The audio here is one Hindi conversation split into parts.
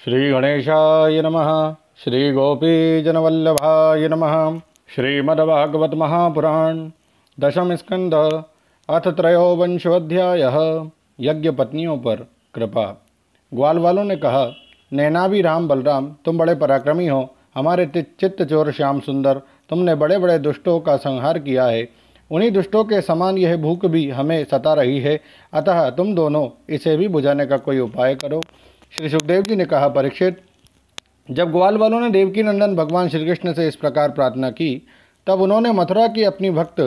श्री गणेशाय नमः। श्री गोपीजनवल्लभाय नमः। श्रीमद्भागवत महापुराण दशम स्कंद अथ त्रयोवंशोऽध्यायः। यज्ञ पत्नियों पर कृपा। ग्वाल वालों ने कहा, नैनाभी राम बलराम, तुम बड़े पराक्रमी हो। हमारे चित्त चोर श्याम सुंदर, तुमने बड़े बड़े दुष्टों का संहार किया है। उन्हीं दुष्टों के समान यह भूख भी हमें सता रही है, अतः तुम दोनों इसे भी बुझाने का कोई उपाय करो। श्री सुखदेव जी ने कहा, परीक्षित, जब ग्वाल वालों ने देवकी नंदन भगवान श्री कृष्ण से इस प्रकार प्रार्थना की, तब उन्होंने मथुरा की अपनी भक्त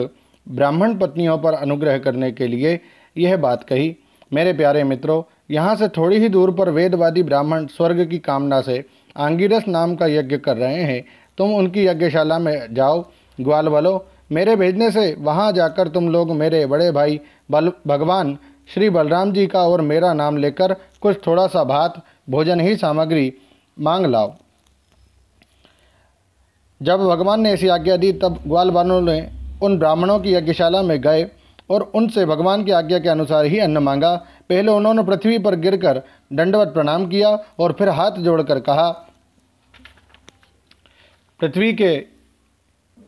ब्राह्मण पत्नियों पर अनुग्रह करने के लिए यह बात कही। मेरे प्यारे मित्रों, यहाँ से थोड़ी ही दूर पर वेदवादी ब्राह्मण स्वर्ग की कामना से आंगिरस नाम का यज्ञ कर रहे हैं। तुम उनकी यज्ञशाला में जाओ। ग्वाल वालों, मेरे भेजने से वहाँ जाकर तुम लोग मेरे बड़े भाई भगवान श्री बलराम जी का और मेरा नाम लेकर कुछ थोड़ा सा भात भोजन ही सामग्री मांग लाओ। जब भगवान ने ऐसी आज्ञा दी, तब ग्वाल वालों ने उन ब्राह्मणों की यज्ञशाला में गए और उनसे भगवान की आज्ञा के अनुसार ही अन्न मांगा। पहले उन्होंने पृथ्वी पर गिरकर दंडवत प्रणाम किया और फिर हाथ जोड़कर कहा, पृथ्वी के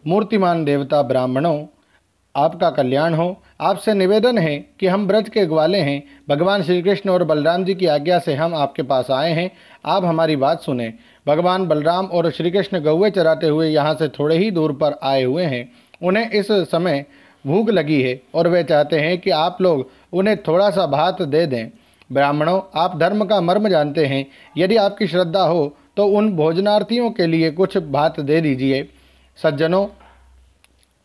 मूर्तिमान देवता ब्राह्मणों, आपका कल्याण हो। आपसे निवेदन है कि हम ब्रज के ग्वाले हैं। भगवान श्री कृष्ण और बलराम जी की आज्ञा से हम आपके पास आए हैं। आप हमारी बात सुने। भगवान बलराम और श्री कृष्ण गौवे चराते हुए यहाँ से थोड़े ही दूर पर आए हुए हैं। उन्हें इस समय भूख लगी है और वे चाहते हैं कि आप लोग उन्हें थोड़ा सा भात दे दें। ब्राह्मणों, आप धर्म का मर्म जानते हैं। यदि आपकी श्रद्धा हो तो उन भोजनार्थियों के लिए कुछ भात दे दीजिए। सज्जनों,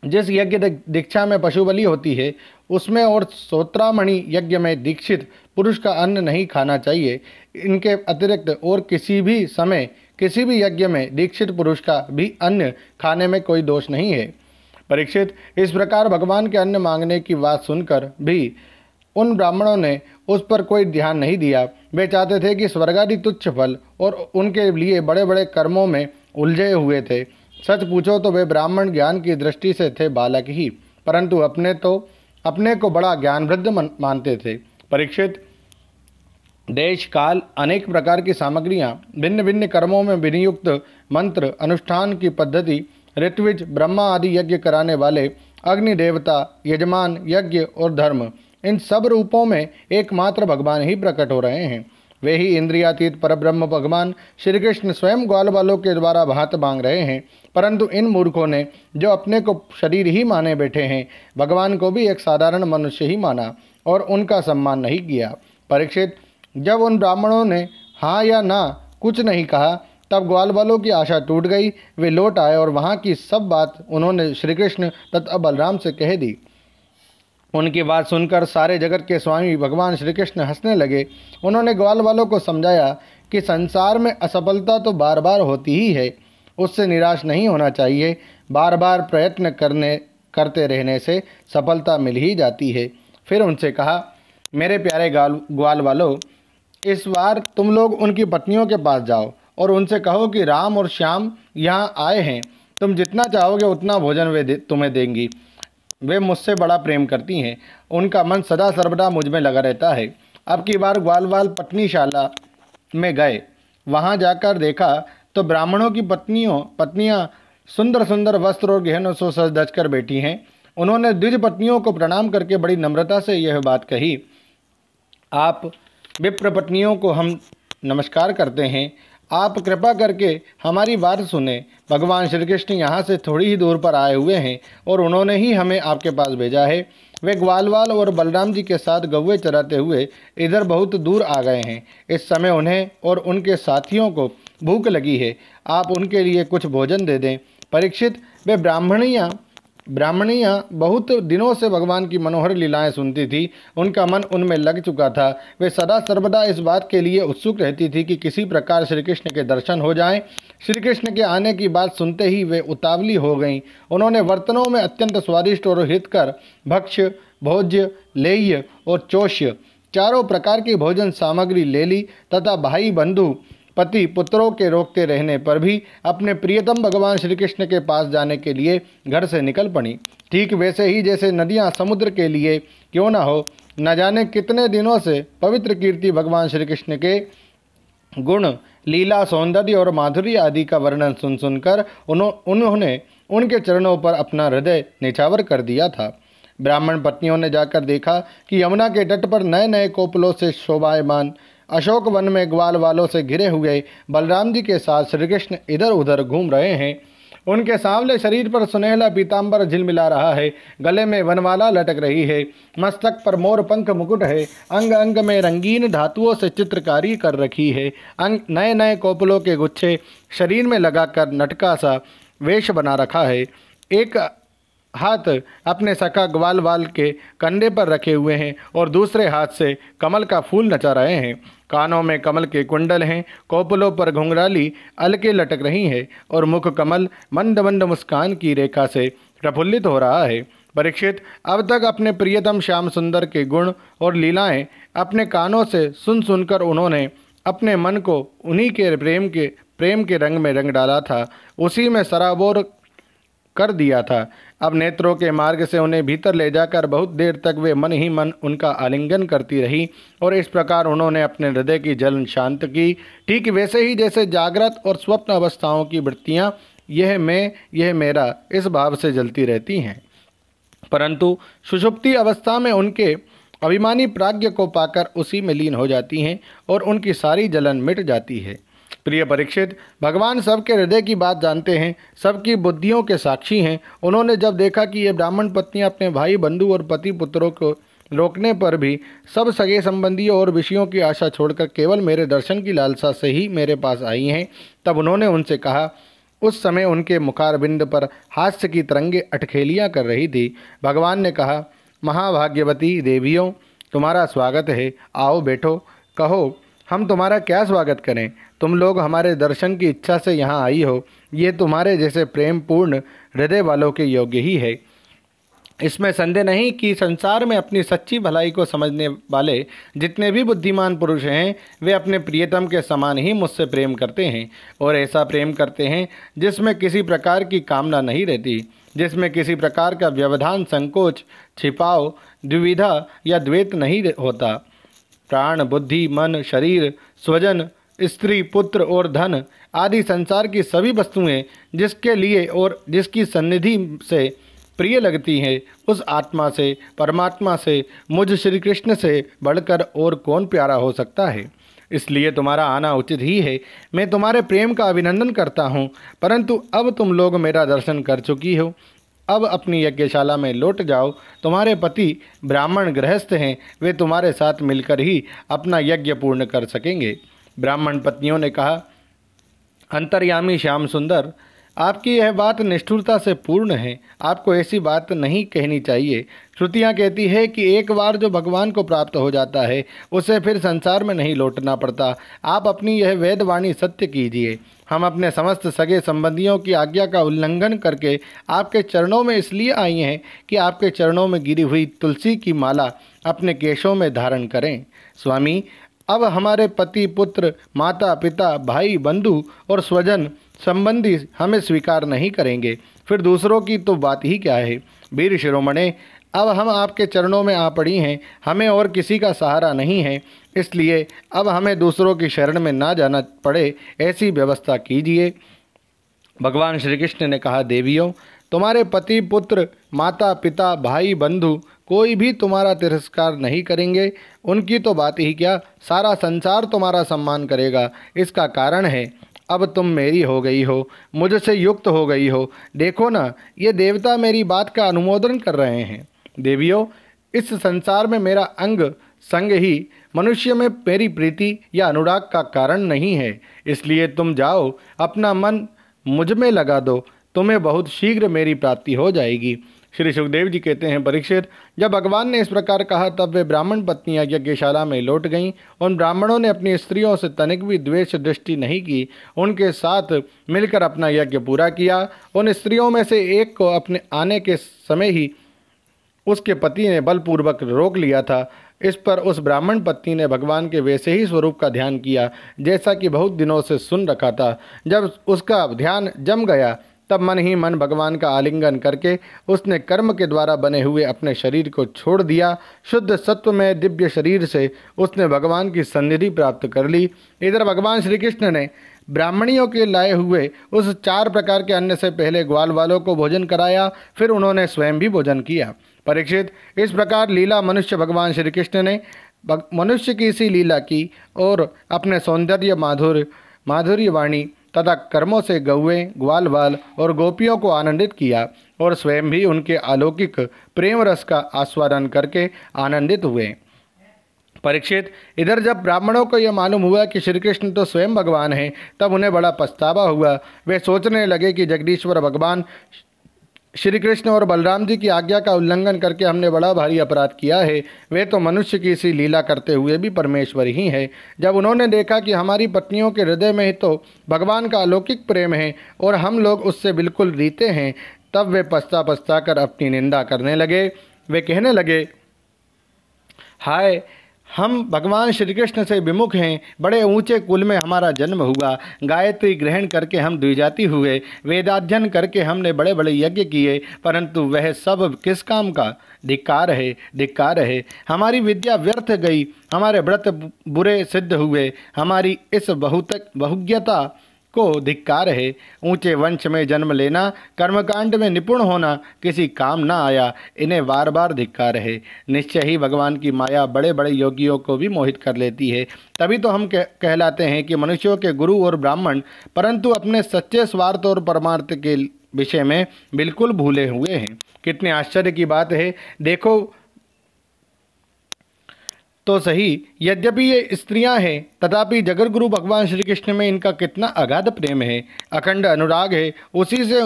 जिस यज्ञ दीक्षा में पशु बलि होती है, उसमें और सोत्रामणि यज्ञ में दीक्षित पुरुष का अन्न नहीं खाना चाहिए। इनके अतिरिक्त और किसी भी समय किसी भी यज्ञ में दीक्षित पुरुष का भी अन्न खाने में कोई दोष नहीं है। परीक्षित, इस प्रकार भगवान के अन्न मांगने की बात सुनकर भी उन ब्राह्मणों ने उस पर कोई ध्यान नहीं दिया। वे चाहते थे कि स्वर्गादि तुच्छ फल और उनके लिए बड़े बड़े कर्मों में उलझे हुए थे। सच पूछो तो वे ब्राह्मण ज्ञान की दृष्टि से थे बालक ही, परंतु अपने को बड़ा ज्ञानवृद्ध मानते थे। परीक्षित, देश काल अनेक प्रकार की सामग्रियाँ, भिन्न भिन्न कर्मों में विनियुक्त मंत्र, अनुष्ठान की पद्धति, ऋत्विज, ब्रह्मा आदि यज्ञ कराने वाले, अग्नि देवता, यजमान, यज्ञ और धर्म, इन सब रूपों में एकमात्र भगवान ही प्रकट हो रहे हैं। वे ही इंद्रियातीत परब्रह्म भगवान श्री कृष्ण स्वयं ग्वाल वालों के द्वारा भात मांग रहे हैं। परंतु इन मूर्खों ने, जो अपने को शरीर ही माने बैठे हैं, भगवान को भी एक साधारण मनुष्य ही माना और उनका सम्मान नहीं किया। परीक्षित, जब उन ब्राह्मणों ने हाँ या ना कुछ नहीं कहा, तब ग्वाल वालों की आशा टूट गई। वे लौट आए और वहाँ की सब बात उन्होंने श्री कृष्ण तथा बलराम से कह दी। उनकी बात सुनकर सारे जगत के स्वामी भगवान श्री कृष्ण हंसने लगे। उन्होंने ग्वाल वालों को समझाया कि संसार में असफलता तो बार बार होती ही है, उससे निराश नहीं होना चाहिए। बार बार प्रयत्न करते रहने से सफलता मिल ही जाती है। फिर उनसे कहा, मेरे प्यारे ग्वाल वालों, इस बार तुम लोग उनकी पत्नियों के पास जाओ और उनसे कहो कि राम और श्याम यहाँ आए हैं। तुम जितना चाहोगे उतना भोजन वे तुम्हें देंगी। वे मुझसे बड़ा प्रेम करती हैं। उनका मन सदा सर्वदा मुझ में लगा रहता है। अब की बार ग्वाल पत्नीशाला में गए। वहाँ जाकर देखा तो ब्राह्मणों की पत्नियाँ सुंदर सुंदर वस्त्र और गहनों से सज धज कर बैठी हैं। उन्होंने द्विज पत्नियों को प्रणाम करके बड़ी नम्रता से यह बात कही, आप विप्र पत्नियों को हम नमस्कार करते हैं। आप कृपा करके हमारी बात सुने। भगवान श्री कृष्ण यहाँ से थोड़ी ही दूर पर आए हुए हैं और उन्होंने ही हमें आपके पास भेजा है। वे ग्वालवाल और बलराम जी के साथ गौवे चराते हुए इधर बहुत दूर आ गए हैं। इस समय उन्हें और उनके साथियों को भूख लगी है। आप उनके लिए कुछ भोजन दे दें। परीक्षित, वे ब्राह्मणियाँ बहुत दिनों से भगवान की मनोहर लीलाएं सुनती थी। उनका मन उनमें लग चुका था। वे सदा सर्वदा इस बात के लिए उत्सुक रहती थी कि किसी प्रकार श्री कृष्ण के दर्शन हो जाएं। श्री कृष्ण के आने की बात सुनते ही वे उतावली हो गईं। उन्होंने बर्तनों में अत्यंत स्वादिष्ट और हितकर भक्ष्य, भोज्य, लेह्य और चोष्य चारों प्रकार की भोजन सामग्री ले ली तथा भाई बंधु पति पुत्रों के रोकते रहने पर भी अपने प्रियतम भगवान श्री कृष्ण के पास जाने के लिए घर से निकल पड़ी। ठीक वैसे ही जैसे नदियाँ समुद्र के लिए क्यों न हो, न जाने कितने दिनों से पवित्र कीर्ति भगवान श्री कृष्ण के गुण लीला, सौंदर्य और माधुर्य आदि का वर्णन सुन सुनकर उन्होंने उनके चरणों पर अपना हृदय निछावर कर दिया था। ब्राह्मण पत्नियों ने जाकर देखा कि यमुना के तट पर नए नए कोपलों से शोभायमान अशोक वन में ग्वाल वालों से घिरे हुए बलराम जी के साथ श्री कृष्ण इधर उधर घूम रहे हैं। उनके सांवले शरीर पर सुनहला पीताम्बर झिलमिला रहा है, गले में वनमाला लटक रही है, मस्तक पर मोर पंख मुकुट है, अंग अंग में रंगीन धातुओं से चित्रकारी कर रखी है, नए नए कोपलों के गुच्छे शरीर में लगाकर नटका सा वेश बना रखा है। एक हाथ अपने सखा ग्वाल वाल के कंधे पर रखे हुए हैं और दूसरे हाथ से कमल का फूल नचा रहे हैं। कानों में कमल के कुंडल हैं, कोपलों पर घुंघराली अलके लटक रही हैं और मुख कमल मंद मंद मुस्कान की रेखा से प्रफुल्लित हो रहा है। परीक्षित, अब तक अपने प्रियतम श्याम सुंदर के गुण और लीलाएं अपने कानों से सुन सुनकर उन्होंने अपने मन को उन्हीं के प्रेम के रंग में रंग डाला था, उसी में सराबोर कर दिया था। अब नेत्रों के मार्ग से उन्हें भीतर ले जाकर बहुत देर तक वे मन ही मन उनका आलिंगन करती रही और इस प्रकार उन्होंने अपने हृदय की जलन शांत की, ठीक वैसे ही जैसे जागृत और स्वप्न अवस्थाओं की वृत्तियाँ यह मैं यह मेरा इस भाव से जलती रहती हैं, परंतु सुषुप्ति अवस्था में उनके अभिमानी प्राज्ञ को पाकर उसी में लीन हो जाती हैं और उनकी सारी जलन मिट जाती है। प्रिय परीक्षित, भगवान सबके हृदय की बात जानते हैं, सबकी बुद्धियों के साक्षी हैं। उन्होंने जब देखा कि ये ब्राह्मण पत्नियां अपने भाई बंधु और पति पुत्रों को रोकने पर भी सब सगे संबंधियों और विषयों की आशा छोड़कर केवल मेरे दर्शन की लालसा से ही मेरे पास आई हैं, तब उन्होंने उनसे कहा। उस समय उनके मुखारबिंद पर हास्य की तरंगे अटखेलियाँ कर रही थी। भगवान ने कहा, महाभाग्यवती देवियों, तुम्हारा स्वागत है, आओ बैठो, कहो हम तुम्हारा क्या स्वागत करें। तुम लोग हमारे दर्शन की इच्छा से यहाँ आई हो, ये तुम्हारे जैसे प्रेम पूर्ण हृदय वालों के योग्य ही है। इसमें संदेह नहीं कि संसार में अपनी सच्ची भलाई को समझने वाले जितने भी बुद्धिमान पुरुष हैं, वे अपने प्रियतम के समान ही मुझसे प्रेम करते हैं और ऐसा प्रेम करते हैं जिसमें किसी प्रकार की कामना नहीं रहती, जिसमें किसी प्रकार का व्यवधान, संकोच, छिपाव, द्विविधा या द्वैत नहीं होता। प्राण, बुद्धि, मन, शरीर, स्वजन, स्त्री, पुत्र और धन आदि संसार की सभी वस्तुएं जिसके लिए और जिसकी सन्निधि से प्रिय लगती हैं, उस आत्मा से, परमात्मा से, मुझ श्री कृष्ण से बढ़कर और कौन प्यारा हो सकता है। इसलिए तुम्हारा आना उचित ही है। मैं तुम्हारे प्रेम का अभिनंदन करता हूँ, परंतु अब तुम लोग मेरा दर्शन कर चुकी हो, अब अपनी यज्ञशाला में लौट जाओ। तुम्हारे पति ब्राह्मण गृहस्थ हैं, वे तुम्हारे साथ मिलकर ही अपना यज्ञ पूर्ण कर सकेंगे। ब्राह्मण पत्नियों ने कहा, अंतर्यामी श्याम सुंदर, आपकी यह बात निष्ठुरता से पूर्ण है। आपको ऐसी बात नहीं कहनी चाहिए। श्रुतियाँ कहती है कि एक बार जो भगवान को प्राप्त हो जाता है, उसे फिर संसार में नहीं लौटना पड़ता। आप अपनी यह वेदवाणी सत्य कीजिए। हम अपने समस्त सगे संबंधियों की आज्ञा का उल्लंघन करके आपके चरणों में इसलिए आई हैं कि आपके चरणों में गिरी हुई तुलसी की माला अपने केशों में धारण करें। स्वामी, अब हमारे पति, पुत्र, माता, पिता, भाई, बंधु और स्वजन संबंधी हमें स्वीकार नहीं करेंगे, फिर दूसरों की तो बात ही क्या है। वीर शिरोमणे, अब हम आपके चरणों में आ पड़ी हैं, हमें और किसी का सहारा नहीं है, इसलिए अब हमें दूसरों की शरण में ना जाना पड़े, ऐसी व्यवस्था कीजिए। भगवान श्री कृष्ण ने कहा, देवियों, तुम्हारे पति, पुत्र, माता, पिता, भाई, बंधु कोई भी तुम्हारा तिरस्कार नहीं करेंगे। उनकी तो बात ही क्या, सारा संसार तुम्हारा सम्मान करेगा। इसका कारण है अब तुम मेरी हो गई हो, मुझसे युक्त हो गई हो। देखो ना, ये देवता मेरी बात का अनुमोदन कर रहे हैं। देवियों, इस संसार में मेरा अंग संग ही मनुष्य में मेरी प्रीति या अनुराग का कारण नहीं है। इसलिए तुम जाओ, अपना मन मुझ में लगा दो, तुम्हें बहुत शीघ्र मेरी प्राप्ति हो जाएगी। श्री सुखदेव जी कहते हैं, परीक्षित, जब भगवान ने इस प्रकार कहा तब वे ब्राह्मण पत्नियां यज्ञशाला में लौट गईं। उन ब्राह्मणों ने अपनी स्त्रियों से तनिक भी द्वेष दृष्टि नहीं की, उनके साथ मिलकर अपना यज्ञ पूरा किया। उन स्त्रियों में से एक को अपने आने के समय ही उसके पति ने बलपूर्वक रोक लिया था। इस पर उस ब्राह्मण पत्नी ने भगवान के वैसे ही स्वरूप का ध्यान किया जैसा कि बहुत दिनों से सुन रखा था। जब उसका ध्यान जम गया तब मन ही मन भगवान का आलिंगन करके उसने कर्म के द्वारा बने हुए अपने शरीर को छोड़ दिया। शुद्ध सत्व में दिव्य शरीर से उसने भगवान की सन्निधि प्राप्त कर ली। इधर भगवान श्री कृष्ण ने ब्राह्मणियों के लाए हुए उस 4 प्रकार के अन्न से पहले ग्वाल वालों को भोजन कराया, फिर उन्होंने स्वयं भी भोजन किया। परीक्षित, इस प्रकार लीला मनुष्य भगवान श्री कृष्ण ने मनुष्य की सी लीला की और अपने सौंदर्य माधुर्य वाणी तथा कर्मों से गौएं, ग्वाल और गोपियों को आनंदित किया और स्वयं भी उनके अलौकिक प्रेम रस का आस्वादन करके आनंदित हुए। परीक्षित, इधर जब ब्राह्मणों को यह मालूम हुआ कि श्री कृष्ण तो स्वयं भगवान हैं, तब उन्हें बड़ा पछतावा हुआ। वे सोचने लगे कि जगदीश्वर भगवान श्री कृष्ण और बलराम जी की आज्ञा का उल्लंघन करके हमने बड़ा भारी अपराध किया है। वे तो मनुष्य की सी लीला करते हुए भी परमेश्वर ही है। जब उन्होंने देखा कि हमारी पत्नियों के हृदय में ही तो भगवान का अलौकिक प्रेम है और हम लोग उससे बिल्कुल रीते हैं, तब वे पछता कर अपनी निंदा करने लगे। वे कहने लगे, हाय, हम भगवान श्री कृष्ण से विमुख हैं। बड़े ऊंचे कुल में हमारा जन्म हुआ, गायत्री ग्रहण करके हम द्विजाति हुए, वेदाध्ययन करके हमने बड़े बड़े यज्ञ किए, परंतु वह सब किस काम का? धिक्कार है। हमारी विद्या व्यर्थ गई, हमारे व्रत बुरे सिद्ध हुए, हमारी इस बहुज्ञता को धिक्कार है। ऊंचे वंश में जन्म लेना, कर्मकांड में निपुण होना किसी काम ना आया, इन्हें बार बार धिक्कार है। निश्चय ही भगवान की माया बड़े बड़े योगियों को भी मोहित कर लेती है। तभी तो हम कहलाते हैं कि मनुष्यों के गुरु और ब्राह्मण, परंतु अपने सच्चे स्वार्थ और परमार्थ के विषय में बिल्कुल भूले हुए हैं। कितने आश्चर्य की बात है। देखो तो सही, यद्यपि ये स्त्रियां हैं, तथापि जगतगुरु भगवान श्री कृष्ण में इनका कितना अगाध प्रेम है, अखंड अनुराग है। उसी से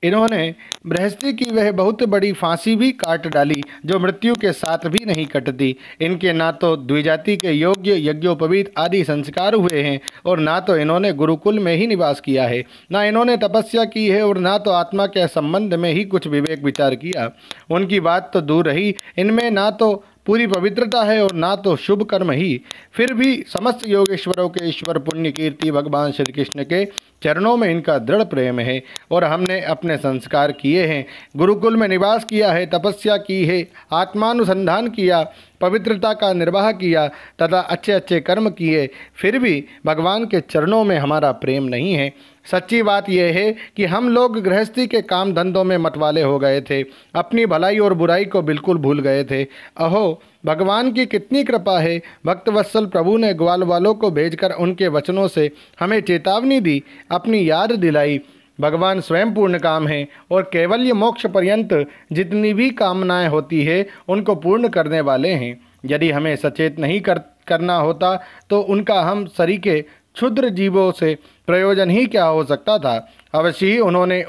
इन्होंने बृहस्पति की वह बहुत बड़ी फांसी भी काट डाली, जो मृत्यु के साथ भी नहीं कटती। इनके ना तो द्विजाति के योग्य यज्ञोपवीत आदि संस्कार हुए हैं, और ना तो इन्होंने गुरुकुल में ही निवास किया है, ना इन्होंने तपस्या की है, और ना तो आत्मा के संबंध में ही कुछ विवेक विचार किया। उनकी बात तो दूर रही, इनमें ना तो पूरी पवित्रता है और ना तो शुभ कर्म ही। फिर भी समस्त योगेश्वरों के ईश्वर पुण्य कीर्ति भगवान श्री कृष्ण के चरणों में इनका दृढ़ प्रेम है, और हमने अपने संस्कार किए हैं, गुरुकुल में निवास किया है, तपस्या की है, आत्मानुसंधान किया, पवित्रता का निर्वाह किया तथा अच्छे अच्छे कर्म किए, फिर भी भगवान के चरणों में हमारा प्रेम नहीं है। सच्ची बात यह है कि हम लोग गृहस्थी के काम धंधों में मतवाले हो गए थे, अपनी भलाई और बुराई को बिल्कुल भूल गए थे। अहो, भगवान की कितनी कृपा है। भक्तवत्सल प्रभु ने ग्वाल वालों को भेजकर उनके वचनों से हमें चेतावनी दी, अपनी याद दिलाई। भगवान स्वयं पूर्ण काम है और कैवल्य मोक्ष पर्यंत जितनी भी कामनाएं होती है उनको पूर्ण करने वाले हैं। यदि हमें सचेत नहीं करना होता तो उनका हम सरीके क्षुद्र जीवों से प्रयोजन ही क्या हो सकता था। अवश्य ही उन्होंने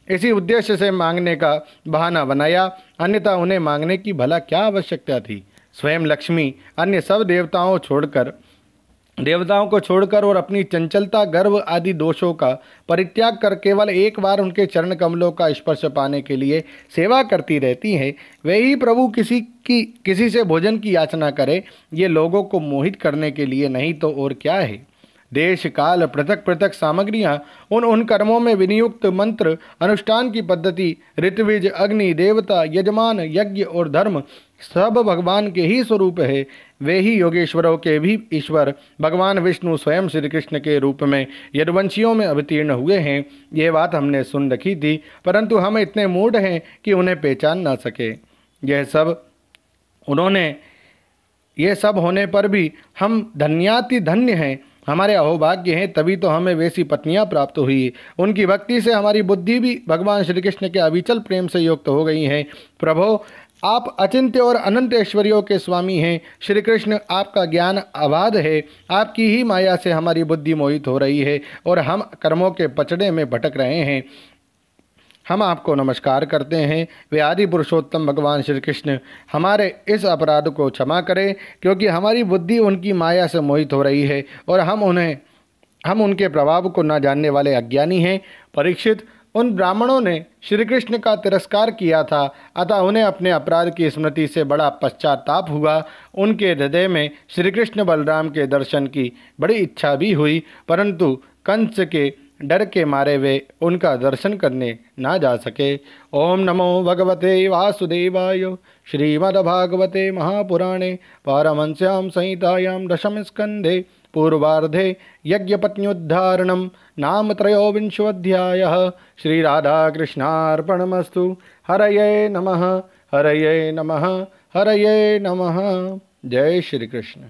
इसी उद्देश्य से मांगने का बहाना बनाया, अन्यथा उन्हें मांगने की भला क्या आवश्यकता थी। स्वयं लक्ष्मी अन्य सब देवताओं को छोड़कर और अपनी चंचलता, गर्व आदि दोषों का परित्याग कर केवल एक बार उनके चरण कमलों का स्पर्श पाने के लिए सेवा करती रहती हैं। वे ही प्रभु किसी से भोजन की याचना करे, ये लोगों को मोहित करने के लिए, नहीं तो और क्या है। देश काल पृथक पृथक सामग्रियाँ, उन कर्मों में विनियुक्त मंत्र, अनुष्ठान की पद्धति, ऋत्विज, अग्नि, देवता, यजमान, यज्ञ और धर्म सब भगवान के ही स्वरूप है। वे ही योगेश्वरों के भी ईश्वर भगवान विष्णु स्वयं श्री कृष्ण के रूप में यदुवंशियों में अवतीर्ण हुए हैं। ये बात हमने सुन रखी थी, परंतु हम इतने मूढ़ हैं कि उन्हें पहचान ना सके। यह सब होने पर भी हम धन्याति धन्य हैं, हमारे अहोभाग्य हैं, तभी तो हमें वैसी पत्नियां प्राप्त हुई। उनकी भक्ति से हमारी बुद्धि भी भगवान श्री कृष्ण के अविचल प्रेम से युक्त हो गई है। प्रभो, आप अचिंत्य और अनंत ऐश्वर्यों के स्वामी हैं। श्री कृष्ण, आपका ज्ञान अबाध है, आपकी ही माया से हमारी बुद्धि मोहित हो रही है और हम कर्मों के पचड़े में भटक रहे हैं। हम आपको नमस्कार करते हैं। वे आदि पुरुषोत्तम भगवान श्री कृष्ण हमारे इस अपराध को क्षमा करें, क्योंकि हमारी बुद्धि उनकी माया से मोहित हो रही है और हम उनके प्रभाव को न जानने वाले अज्ञानी हैं। परीक्षित, उन ब्राह्मणों ने श्री कृष्ण का तिरस्कार किया था, अतः उन्हें अपने अपराध की स्मृति से बड़ा पश्चाताप हुआ। उनके हृदय में श्री कृष्ण बलराम के दर्शन की बड़ी इच्छा भी हुई, परंतु कंस के डर के मारे वे उनका दर्शन करने ना जा सके। ओम नमो भगवते वासुदेवाय। श्रीमद्भागवते महापुराणे पारमहंस्यां संहितायां दशम स्कंधे पूर्वार्धे यज्ञपत्न्युद्धारणं नाम त्रयोविंशोऽध्यायः। श्रीराधाकृष्णार्पणमस्तु। हरये नमः, हरये नमः, हरये नमः। जय श्री कृष्ण।